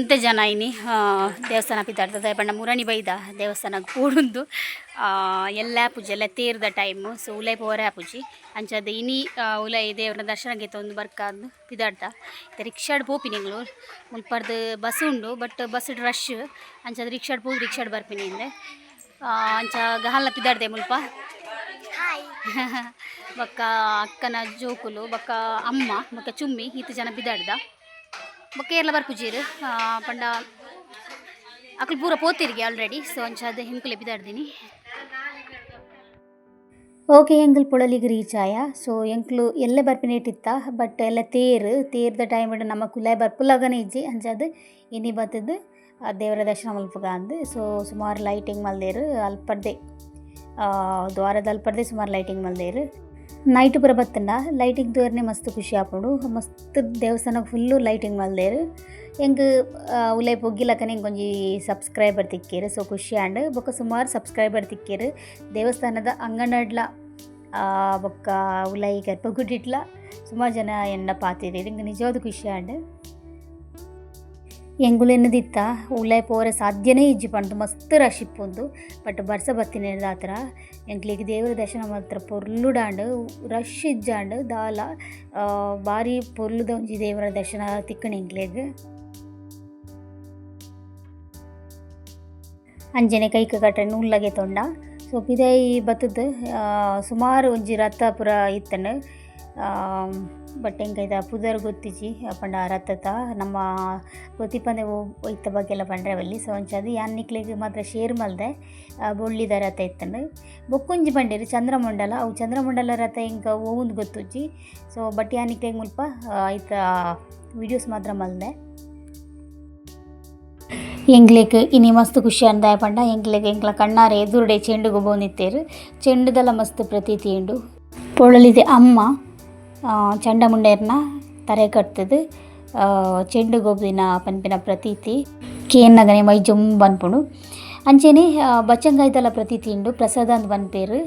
ಎಂತ ಜನ ಇನಿ ದೇವಸ್ಥಾನ ಪಿತಾಡ್ತದೆ ಪಂಡ ಮುರಣಿ ಬೈದ ದೇವಸ್ಥಾನಕ್ಕೆ ಕೂಡುಂದು ಎಲ್ಲ ಪೂಜೆ ಎಲ್ಲ ತೇರ್ದ ಟೈಮು ಸೊ ಉಲೈ ಪೋರೆ ಪೂಜಿ ಅಂಚದ ಇನಿ ಉಲೈ ದೇವ್ರ ದರ್ಶನಕ್ಕೆ ಒಂದು ಬರ್ಕಾದು ಪಿದಾಡ್ತ ರಿಕ್ಷಾಡ್ ಪೋಪಿನಿಗಳು ಮುಲ್ಪರ್ದು ಬಸ್ ಉಂಡು ಬಟ್ ಬಸ್ ರಶ್ ಅಂಚದ ರಿಕ್ಷಾಡ್ ಪೋದು ರಿಕ್ಷಾಡ್ ಬರ್ಪಿನಿ ಅಂದೆ ಅಂಚ ಗಹಲ್ಲ ಪಿದಾಡ್ದೆ ಮುಲ್ಪ ಬಕ್ಕ ಅಕ್ಕನ ಜೋಕುಲು ಬಕ್ಕ ಅಮ್ಮ ಬಕ್ಕ ಚುಮ್ಮಿ ಈತ ಜನ ಪಿದಾಡ್ದ ಬೊಕ್ಕ ಎಲ್ಲ ಬರ್ಪುಜೀರು ಪಂಡ ಅಕ್ಲು ಪೂರ ಪೋತಿರ್ಗೆ ಆಲ್ರೆಡಿ ಸೊ ಅಂಚಾದ ಹೆಂಕುಲೆ ಬಿದಾಡ್ದೀನಿ ಓಕೆ ಎಂಕಲ್ ಪೊಳಲಿಗೆ ರೀಚ್ ಆಯ ಸೊ ಎಂಕ್ಲು ಎಲ್ಲೇ ಬರ್ಪಿನೇಟಿತ್ತ ಬಟ್ ಎಲ್ಲ ತೇರ್ದ ಟೈಮ್ ನಮ್ಮ ಕುಲಾಯ್ ಬರ್ಪುಲಾಗನೇ ಇಜ್ಜಿ ಅಂಚಾದ ಇನಿ ಬತ್ತದು ದೇವರ ದರ್ಶನ ಮಲ್ಪಗ ಅಂದು ಸೊ ಸುಮಾರು ಲೈಟಿಂಗ್ ಮಲ್ದೇರು ಅಲ್ಪಡ್ದೆ ದ್ವಾರದ ಅಲ್ಪಡ್ದೆ ಸುಮಾರು ಲೈಟಿಂಗ್ ಮಲ್ದೇರು ನೈಟ್ ಪೂರ ಬತ್ತಂಡ ಲೈಟಿಂಗ್ ತೋರ್ನೆ ಮಸ್ತ್ ಖುಷಿ ಆಪುಂಡು ಮಸ್ತ್ ದೇವಸ್ಥಾನಕ್ಕೆ ಫುಲ್ಲು ಲೈಟಿಂಗ್ ಮಲ್ದೇರು ಹೆಂಗೆ ಉಲೈ ಪೊಗ್ಗಿಲಕ್ಕನೆ ಒಂಜಿ ಸಬ್ಸ್ಕ್ರೈಬರ್ ತಿಕ್ಕೇರು ಸೊ ಖುಷಿ ಆಂಡ್ ಬೊಕ್ಕ ಸುಮಾರು ಸಬ್ಸ್ಕ್ರೈಬರ್ ತಿಕ್ಕೇರು ದೇವಸ್ಥಾನದ ಅಂಗನಡ್ಲ ಬೊಕ್ಕ ಉಲೈ ಗರ್ಭಗುಡಿಟ್ಲ ಸುಮಾರು ಜನ ಎನ್ನ ಪಾತಿರಿ ಹಿಂಗೆ ನಿಜವಾದ ಖುಷಿ ಆಂಡ್ ಎಂಗುಲೆನ್ನದಿತ್ತ ಉಲೈ ಪೋರೆ ಸಾಧ್ಯನೇ ಇಜ್ಜಿ ಪಂಡು ಮಸ್ತ್ ರಶ್ ಇಪ್ಪುಂದು ಬಟ್ ಬರ್ಸ ಬತ್ತಿನ ಹತ್ರ ಎಂಕ್ಲಿಗೆ ದೇವರ ದರ್ಶನ ಮಾತ್ರ ಪೊರ್ಲುಡಾಂಡು ರಶ್ ಇಜ್ಜಾಂಡು ದಾಲ ಭಾರಿ ಪೊರ್ಲುದ ಒಂಜಿ ದೇವರ ದರ್ಶನ ತಿಕ್ಕಣ ಎಂಕ್ಲೆಗ್ ಅಂಜನೆ ಕೈಕ ಕಟ್ಟ ನೂಲ್ಲಾಗೆ ತೊಂಡ ಸೊ ಪಿದೈ ಬತ್ತದ ಸುಮಾರು ಒಂಜಿ ರಥ ಪುರ ಇತ್ತನು ಬಟ್ ಹೆಂಗೈದ ಪುದರ್ ಗೊತ್ತಿಜಿ ಪಂಡ ರಥತ ನಮ್ಮ ಗೊತ್ತಿಪ್ಪಂದೆ ಇತ್ತ ಬಗ್ಗೆ ಎಲ್ಲ ಪಂಡ್ರೆವಲ್ಲಿ ಸೊ ಅಂಚದು ಯಾನ್ನಿಕ್ಲೆಗ್ ಮಾತ್ರ ಶೇರ್ ಮಲ್ದೆ ಬೊಳ್ಳಿದ ರಥ ಇತ್ತಂಡು ಬೊಕ್ಕೊಂಜಿ ಬಂಡೇರು ಚಂದ್ರಮಂಡಲ ಅವು ಚಂದ್ರಮಂಡಲ ರಥ ಹಿಂಗ ಓಂದು ಗೊತ್ತುಜ್ಜಿ ಸೊ ಬಟ್ ಯಾನ್ನಿಕ್ಲೆಗ್ ಮುಲ್ಪ ಐತ ವೀಡಿಯೋಸ್ ಮಾತ್ರ ಮಲ್ದೆ ಎಂಗ್ಲೆಗ್ ಇನಿ ಮಸ್ತ್ ಖುಷಿ ಅಂದಾಯ ಪಂಡ ಎಂಕ್ಲ ಕಣ್ಣಾರೆ ಎದುರುಡೆ ಚೆಂಡು ಗೊಬ್ಬೊಂದಿತ್ತೇರು ಚೆಂಡುದಲ್ಲ ಮಸ್ತ್ ಪ್ರತೀತಿ ಉಂಡು ಪೊಳಲಿದೆ ಅಮ್ಮ ಚಂಡಮುಂಡೇರ್ನ ತರೆ ಕಟ್ತದು ಚೆಂಡು ಗೊಬ್ಬಿನ ಪನ್ಪಿನ ಪ್ರತೀತಿ ಕೇನ್ನಗನೆ ಮೈ ಜೊಂಬ್ ಅನ್ಪುಡು ಅಂಚೆನೆ ಬಚ್ಚಂಗಾಯ್ದಲ ಪ್ರತೀತಿ ಉಂಡು ಪ್ರಸಾದ ಅಂತ ಬನ್ಪೇರು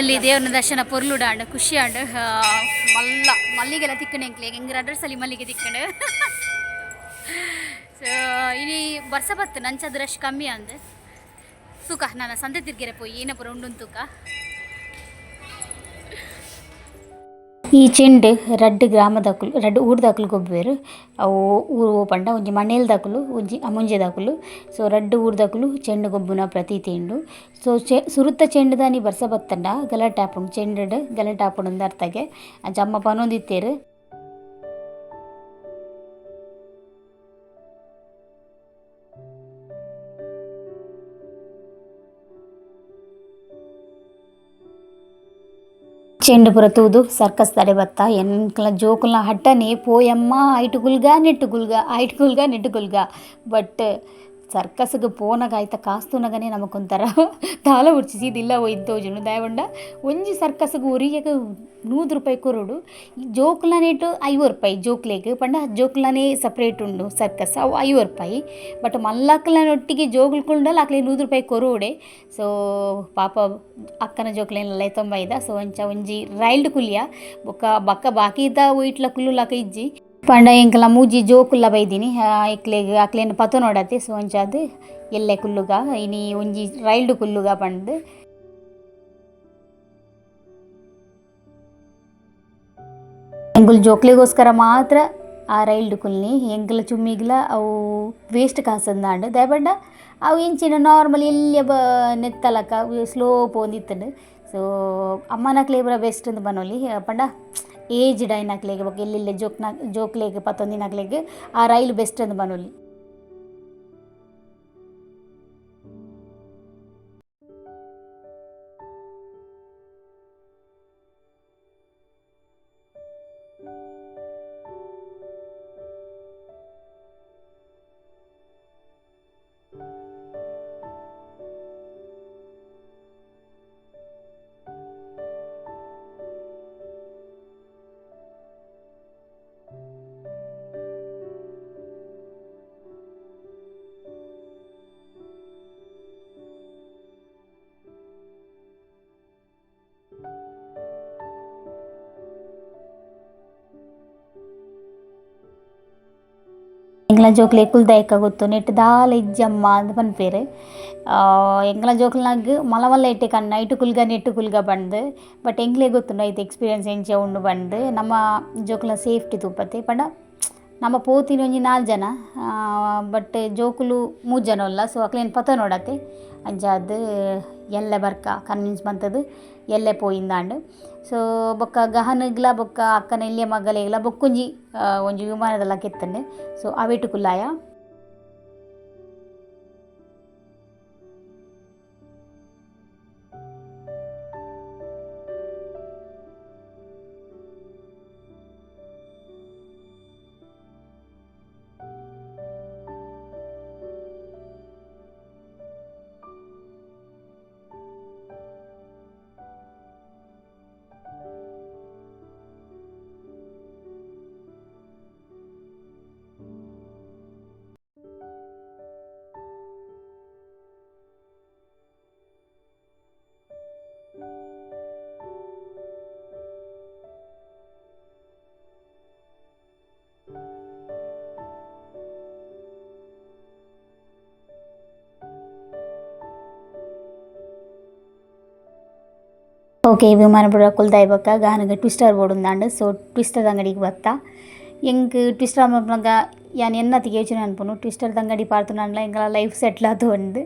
ಇಲ್ಲಿ ದೇವ್ರನ ದರ್ಶನ ಪೊರ್ಲುಡಾಂಡು ಖುಷಿ ಆಂಡು ಮಲ್ಲಿಗೆಲ್ಲ ತಿಕ್ಕಣೆ ಎಂಕ್ಲೆ ಹೆಂಗೆ ಅಡ್ರೆಸ್ಸಲ್ಲಿ ಮಲ್ಲಿಗೆ ತಿಕ್ಕಣೆ ಸೊ ಇನಿ ಬರ್ಸ ಬತ್ತು ನಂಚದ ರಶ್ ಕಮ್ಮಿ ಅಂದು ತೂಕ ನಾನು ಸಂತೆ ತಿರ್ಗೆರೆ ಪೋಯಿ ಏನ ಪುರ ಉಂಡು ತೂಕ ಈ ಚೆಂಡು ರಡ್ಡ್ ಗ್ರಾಮದಾಕುಲು ರಡ್ಡ್ ಊರ್ದಾಕುಲು ಗೊಬ್ಬೆರು ಅವು ಊರು ಪಂಡ ಒಂಜಿ ಮಣೇಲ್ದಾಕುಲು ಒಂಜಿ ಅಮುಂಜೆದಾಕುಲು ಸೊ ರಡ್ಡ್ ಊರ್ದಾಕುಲು ಚೆಂಡು ಗೊಬ್ಬುನ ಪ್ರತೀತಿ ಉಂಡು ಸೊ ಸುರುತ್ತ ಚೆಂಡುದಾನಿ ಬರ್ಸ ಬತ್ತಂಡ ಗಲಾಟೆ ಆಪುಂಡು ಚೆಂಡು ಗಲಾಟೆ ಆಪುಂಡು ಅರ್ಥಗೆ ಅಂಚ ಅಮ್ಮ ಪನೊಂದಿತ್ತೇರು ಚೆಂಡು ಪುರ ತೂದು ಸರ್ಕಸ್ ತಡೆ ಬತ್ತ ಎಂಕ್ಲ ಜೋಕುಲ್ನ ಹಟ್ಟನೆ ಪೋಯಮ್ಮ ಐಟುಗುಲ್ಗ ನೆಟ್ಟುಗುಲ್ಗ ಬಟ್ ಸರ್ಕಸ್ಗೆ ಪೋನಾಗ ಆಯ್ತ ಕಾಸ್ತುನಗನೆ ನಮಕೊಂಥರ ತಾಲ ಉಡ್ಚಿಸಿದಿಲ್ಲ ಒಯ್ದೋಜುನು ದಯವಂಡ ಒಂಜಿ ಸರ್ಕಸ್ಗೆ ಒರಿಯಗ 100 ರೂಪಾಯಿ ಕೊರೋಡು ಜೋಕುಲ ನೆಟ್ಟು 50 ರೂಪಾಯಿ ಜೋಕ್ಲೆಗ್ ಪಂಡ ಜೋಕುಲನೇ ಸಪ್ರೇಟ್ ಉಂಡು ಸರ್ಕಸ್ ಅವು 50 ರೂಪಾಯಿ ಬಟ್ ಮಲ್ಲಕ್ಕಲನೊಟ್ಟಿಗೆ ಜೋಗುಲ್ಕೊಂಡಲ್ಲ ಅಕ್ಲೆ 100 ರೂಪಾಯಿ ಕೊರೋಡೆ ಸೊ ಪಾಪ ಅಕ್ಕನ ಜೋಕ್ಲೆನೆಲ್ಲ ತೊಂಬೈದ ಸೊ ಅಂಚ ಒಂಜಿ ರೈಲ್ಡ್ ಕುಲಿಯ ಬಕ್ಕ ಬಾಕಿ ಇದ್ದ ಇಟ್ಲ ಕುಲ್ಲುಲಕ ಇಜ್ಜಿ ಪಂಡ ಎಂಕಲ ಮೂಜಿ ಜೋಕುಲ್ಲ ಬೈದಿನಿ ಇಕ್ಲೆಗ್ ಅಕ್ಲೆನ ಪತ ನೋಡತ್ತೆ ಸೊ ಅಂಚಾದ್ ಎಲ್ಲೆ ಕುಲ್ಲುಗ ಇನಿ ಒಂಜಿ ರೈಲ್ಡ್ ಕುಲ್ಲುಗ ಪಂಡ್ ಎಂಗುಲ್ ಜೋಕ್ಲೆಗೋಸ್ಕರ ಮಾತ್ರ ಆ ರೈಲ್ಡ್ ಕುಲ್ನಿ ಎಂಕಲ ಚುಮ್ಮಿಗ್ಲ ಅವು ವೇಸ್ಟ್ ಕಾಸಂದಾಂಡ್ ದಯಪಂಡ ಅವು ಇಂಚಿನ ನಾರ್ಮಲ್ ಎಲ್ಲಿಯ ನೆತ್ತಲಕ ಸ್ಲೋ ಪೋಂದಿತ್ತಂಡು ಸೊ ಅಮ್ಮನಕ್ಲೆ ಪೂರ ಬೆಸ್ಟ್ ಅಂತ ಬನ್ನೊಲಿ ಪಂಡ ಏಜ್ಡ್ ಐನಕ್ಲೆಗ್ ಬೊಕ ಎಲ್ಲೆಲ್ಲೆ ಜೋಕ್ಲೆಗ್ ಪತ್ತೊಂದಿನಕ್ಲೆಗ್ ಆ ರೈಲ್ ಬೆಸ್ಟ್ ಅಂತ ಬನ್ನೊಲಿ ಎಂಗ್ಲ ಜೋಕ್ಲೆ ಕುಲ್ದಾಯಕ ಗೊತ್ತು ನೆಟ್ ದಾಲ ಇಜ್ಜಮ್ಮ ಅಂತ ಪನ್ಪೇರು ಎಂಗ್ಲ ಜೋಕ್ಲನಾಗ ಮಲವಲ್ಲ ಇಟ್ಟೆ ಕಣ್ಣ ಐಟು ಕುಲ್ಗ ನೆಟ್ಟು ಕುಲ್ಗ ಬಂದು ಬಟ್ ಎಂಗ್ಲೇ ಗೊತ್ತುಂಡು ಐತೆ ಎಕ್ಸ್ಪೀರಿಯನ್ಸ್ ಎಂಚ ಉಂಡು ಬಂದು ನಮ್ಮ ಜೋಕ್ಲ ಸೇಫ್ಟಿ ತುಪ್ಪತ್ತೆ ಪಂಡ ನಮ್ಮ ಪೋತಿನ ಒಂಜಿ 4 ಜನ ಬಟ್ ಜೋಕುಲು 3 ಜನ ಅಲ್ಲ ಸೊ ಅಕ್ಲೇನು ಪತ ನೋಡತ್ತೆ ಅಂಚಾದ್ ಎಲ್ಲೆ ಬರ್ಕ ಕನ್ವಿನ್ಸ್ ಬಂತದ್ದು ಎಲ್ಲೆ ಪೋಯಿಂದಾಂಡು ಸೊ ಬೊಕ್ಕ ಗಹನಗ್ಲ ಬೊಕ್ಕ ಅಕ್ಕನ ಇಲ್ಲಿಯ ಮಗಲೆಗ್ಲ ಬೊಕ್ಕೊಂಜಿ ಒಂಜಿ ವಿಮಾನದಲ್ಲ ಕೆತ್ತಂಡೆ ಸೊ ಅವೇಟು ಕುಲ್ಲಾಯ. ಓಕೆ ವಿಮಾನಪುರ ಕುಲ್ದಾಯ್ಬಕ್ಕ ಗಾನಗ ಟ್ವಿಸ್ಟರ್ ಬೋರ್ಡ್ ఉందాండు ಸೊ ಟ್ವಿಸ್ಟರ್ ಅಂಗಡಿಗೆ ಬತ್ತಾ ಎಂಕ್ ಟ್ವಿಸ್ಟರ್ ಮಗ ಯಾನ್ ಎನ್ನತಿಗೆ ಯೋಚನೆ ಅನ್ಪುನು ಟ್ವಿಸ್ಟರ್ ಅಂಗಡಿ ಪಾರ್ತುನಂಡ್ಲ ಎಂಗಳ ಲೈಫ್ ಸೆಟ್ಲ್ ಆತು ಅಂದು.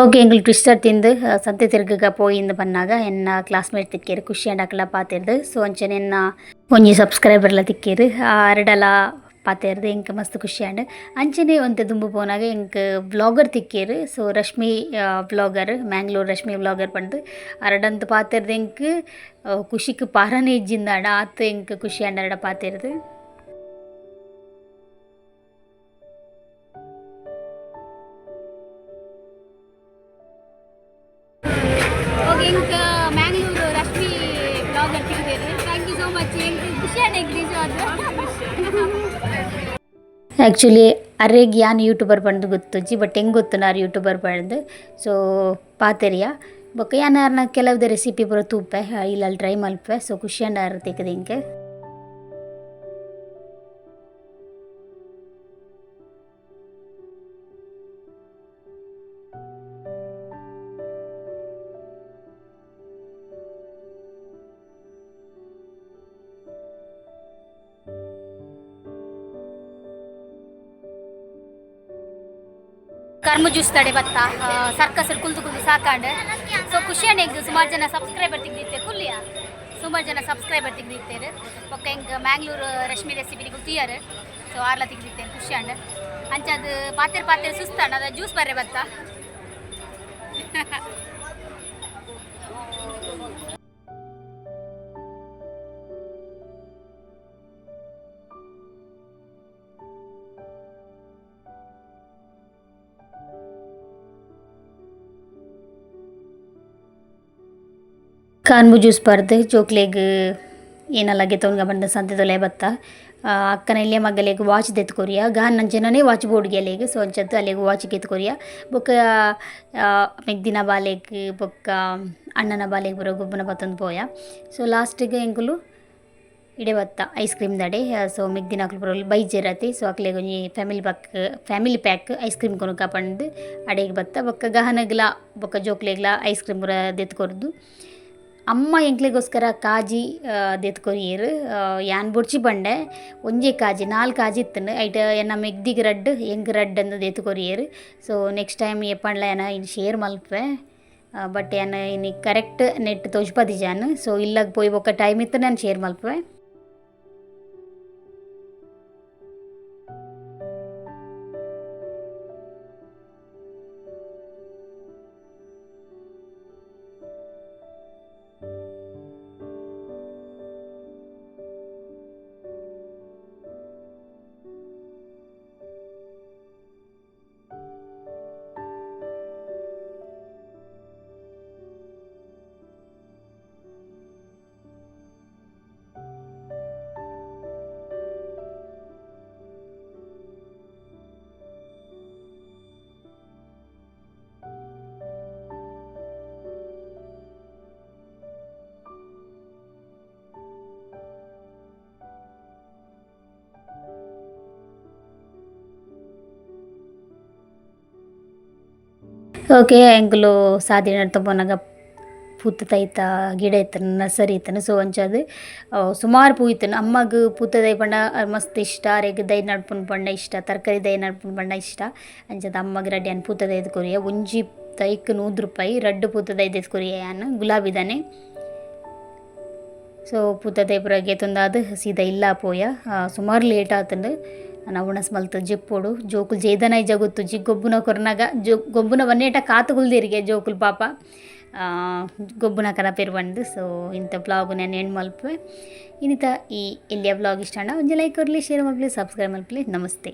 ಓಕೆ ಎಂಗ್ಲು ಟ್ವಿಸ್ಟರ್ ತಿಂದು ಸಂತೆ ತಿರ್ಗಗ ಪೋಯಿಂದು ಪನ್ನಾಗ ಎನ್ನ ಕ್ಲಾಸ್ಮೇಟ್ ತಿಕ್ಕೇರು ಖುಷಿ ಆಂಡಕ್ಲ ಪಾತೆರ್ದು ಸೊ ಅಂಚನೆ ಎನ್ನ ಒಂಜಿ ಸಬ್ಸ್ಕ್ರೈಬರ್ಲ ತಿಕ್ಕೇರು ಅರಡಲ ಪಾತೆರ್ದು ಎಂಕ್ ಮಸ್ತ್ ಖುಷಿ ಆಂಡ್ ಅಂಚನೆ ಒಂತೆ ದುಂಬು ಪೋನಾಗ ಎಂಕ್ ವ್ಲಾಗರ್ ತಿಕ್ಕೇರು so Rashmi vlogger Mangalore Rashmi vlogger ಪಂಡ್ ಅರಡಂತ ಪಾತೆರ್ದು ಎಂಕ್ ಖುಷಿಕ್ ಪಾರನೆ ಇಜ್ಜಿಂದಾಂಡ ಆತ್ ಎಂಕ್ ಖುಷಿ ಆಂಡ್ ಅರಡ ಪಾತೆರ್ದು. ಮ್ಯಾಂಗ್ಳೂರು ರಶ್ಮಿ ಬ್ಲಾಗರ್ ತಿಂದಿದ್ದಾರೆ. Thank you so much. ಖುಷಿ ಆಗಿ ಆ್ಯಕ್ಚುಲಿ ಅರ್ರೆಗ್ ಯಾನ್ ಯೂಟ್ಯೂಬರ್ ಪಂಡು ಗೊತ್ತುಜ್ಜಿ ಬಟ್ ಹೆಂಗೆ ಗೊತ್ತು ನಾರು ಯೂಟ್ಯೂಬರ್ ಪಂಡು ಸೊ ಪಾತೆರಿಯ ಬೊಕ್ಕ ಯಾನ ಕೆಲವ್ದು ರೆಸಿಪಿ ಪೂರ ತೂಪೆ ಇಲ್ಲಲ್ಲಿ ಟ್ರೈ ಮಲ್ಪೆ ಸೊ ಖುಷಿ ಅಂಡ್ ಆರು ತೆಗೆದು ಹಿಂಗೆ. ಕರ್ಮ ಜ್ಯೂಸ್ ತಡೆ ಬತ್ತ ಸರ್ಕಸ್ ಕುಲ್ದು ಕುಲ್ದು ಸಾಕಾಂಡೆ ಸೊ ಖುಷಿಯನ್ನ ಹೆಂಗೆ ಸುಮಾರು ಜನ ಸಬ್ಸ್ಕ್ರೈಬರ್ ತೆಗ್ದಿತ್ತೆ ಕುಲ್ಲಿಯ ಸುಮಾರು ಜನ ಸಬ್ಸ್ಕ್ರೈಬರ್ ತೆಗ್ದಿತ್ತೇರು ಒಕ್ಕ ಹೆಂಗೆ ಮ್ಯಾಂಗ್ಳೂರು ರಶ್ಮಿ ರೆಸಿಪಿ ಗೊತ್ತಿಯಾರು ಸೊ ಆರ್ಲ ತೆಗ್ದಿತ್ತೇನೆ ಖುಷಿಯಂಡ ಅಂಚದು ಪಾತೆರ್ ಸುಸ್ತಾಂಡ ಅದ ಜ್ಯೂಸ್ ಬರ್ರೆ ಬತ್ತ ಕಾನ್ಬು ಜ್ಯೂಸ್ ಬರ್ದು ಜೋಕ್ಲೆಗ್ ಏನೆಲ್ಲ ಗೆತ್ತವನ್ಗ ಬಂದ ಸಂತೆ ತೊಲೆ ಬತ್ತ ಅಕ್ಕನ ಇಲ್ಲೇ ಮಗಲೆಗ್ ವಾಚ್ ದೆತ್ಕೊರಿಯ ಗಾನ್ ನಂಚೆನೇ ವಾಚ್ ಬೋರ್ಡ್ಗೆ ಅಲ್ಲಿಗ್ ಸೊ ಅಂಚತ್ತು ಅಲ್ಲಿಗೆ ವಾಚ್ ಗೆತ್ಕೊರಿಯ ಬೊಕ್ಕ ಮೆಗ್ದಿನ ಬಾಲೆಗ್ ಬೊಕ್ಕ ಅಣ್ಣನ ಬಾಲೆಗ್ ಬರೋ ಗೊಬ್ಬನ ಬತ್ತೊಂದು ಪೋಯ ಸೊ ಲಾಸ್ಟಿಗೆ ಎಂಕುಲು ಇಡೆ ಬತ್ತ ice cream ದಡೆ so ಮಿಗ್ದಿನ ಅಕ್ಲು Baroli ಬೈಜೆರತಿ so ಅಕ್ಲೆಗ್ ಒಂಜಿ family pack ice cream ಕೊನುಕ Pandu ಅಡೆಗೆ ಬತ್ತ ಬೊಕ್ಕ ಗಹನಗ್ಲ ಬೊಕ್ಕ ಜೋಕ್ಲೆಗ್ಲ ಐಸ್ ಕ್ರೀಮ್ ಪೂರ ದೆತ್ಕೊರ್ದು ಅಮ್ಮ ಎಂಕ್ಲೆಗೋಸ್ಕರ ಕಾಜಿ ದೆತ್ಕೊರಿಯೇರು ಯಾನ್ ಬೊಡ್ಚಿ ಪಂಡೆ ಒಂಜೇ ಕಾಜಿ 4 ಕಾಜಿ ಇತ್ತಂಡು ಐಟ್ ಎನ್ನ ಮೆಗ್ದಿಗ್ ರಡ್ಡ್ ಎಂಕ್ ರಡ್ಡ್ ಅಂದ್ ದೆತ್ಕೊರಿಯೇರು. ಸೊ ನೆಕ್ಸ್ಟ್ ಟೈಮ್ ಎಪ್ಪಂಡ್ಲ ಎನ ಇನ್ ಶೇರ್ ಮಲ್ಪೆ ಬಟ್ ಯಾನ್ ಇನಿ ಕರೆಕ್ಟ್ ನೆಟ್ ತೋಜ್ಪದಿಜಾನ್. ಸೊ ಇಲ್ಲಗ್ ಪೋಯಿ ಬೊಕ್ಕ ಟೈಮ್ ಇತ್ತು ನಾನು ಶೇರ್ ಮಲ್ಪೆ. ಓಕೆ ಎಂಕುಲು ಸಾದಿ ನಡ್ತ ಪೋನಾಗ ಪೂತ್ತದೈತ ಗಿಡ ಇತ್ತನ ನರ್ಸರಿ ಇತ್ತನ. ಸೊ ಅಂಚಾದ್ ಸುಮಾರು ಪೂ ಇತ್ತನ. ಅಮ್ಮಗ್ ಪೂತ್ತದೈ ಪಂಡ ಮಸ್ತ್ ಇಷ್ಟ. ಅರೆಗ್ ದೈ ನಡ್ಪುನ ಪಂಡ ಇಷ್ಟ, ತರಕಾರಿ ದೈ ನಡ್ಪುನ ಪಂಡ ಇಷ್ಟ. ಅಂಚಾದ್ ಅಮ್ಮಗ್ ರಡ್ಡ್ ಯಾನ್ ಪೂತ್ತದೈದ್ ಕೊರಿಯ ಒಂಜಿ ದೈಕ್ 100 ರೂಪಾಯಿ ರಡ್ಡ್ ಪೂತ್ತದೈದ್ ಕೊರಿಯ ಯಾನ್ ಗುಲಾಬಿದಾನೆ. ಸೊ ಪೂತ್ತದೈ ಪೂರ ಗೇತೊಂದಾದ್ ಸೀದಾ ಇಲ್ಲ ಪೋಯ. ಸುಮಾರು ಲೇಟ್ ಆತುಂಡು ನವ್ವಣಸ್ ಮಲ್ತ್ ಜಿಪ್ಪೊಡು ಜೋಕುಲು ಜೇದನೈ ಜಗುತ್ತು ಜಿ ಗೊಬ್ಬುನ ಕೊರ್ನಾಗ ಗೊಬ್ಬುನ ಬನ್ನೇಟ ಕಾತು ಕುಲ್ದೆರಿಗೆ ಜೋಕುಲು ಪಾಪ ಗೊಬ್ಬುನ ಕನಪೆರ್ ಪಂಡ್. ಸೊ ಇಂಥ ಬ್ಲಾಗ್ ನಾನು ಎಂಡ್ ಮಲ್ಪೆ. ಇನ್ನಿತ ಈ ಎಲ್ಲಿಯ ಬ್ಲಾಗ್ ಇಷ್ಟ ಒಂಜಿ ಲೈಕ್ ಕೊರ್ಲಿ, ಶೇರ್ ಮಲ್ಪಲಿ, ಸಬ್ಸ್ಕ್ರೈಬ್ ಮಲ್ಪಲಿ. ನಮಸ್ತೆ.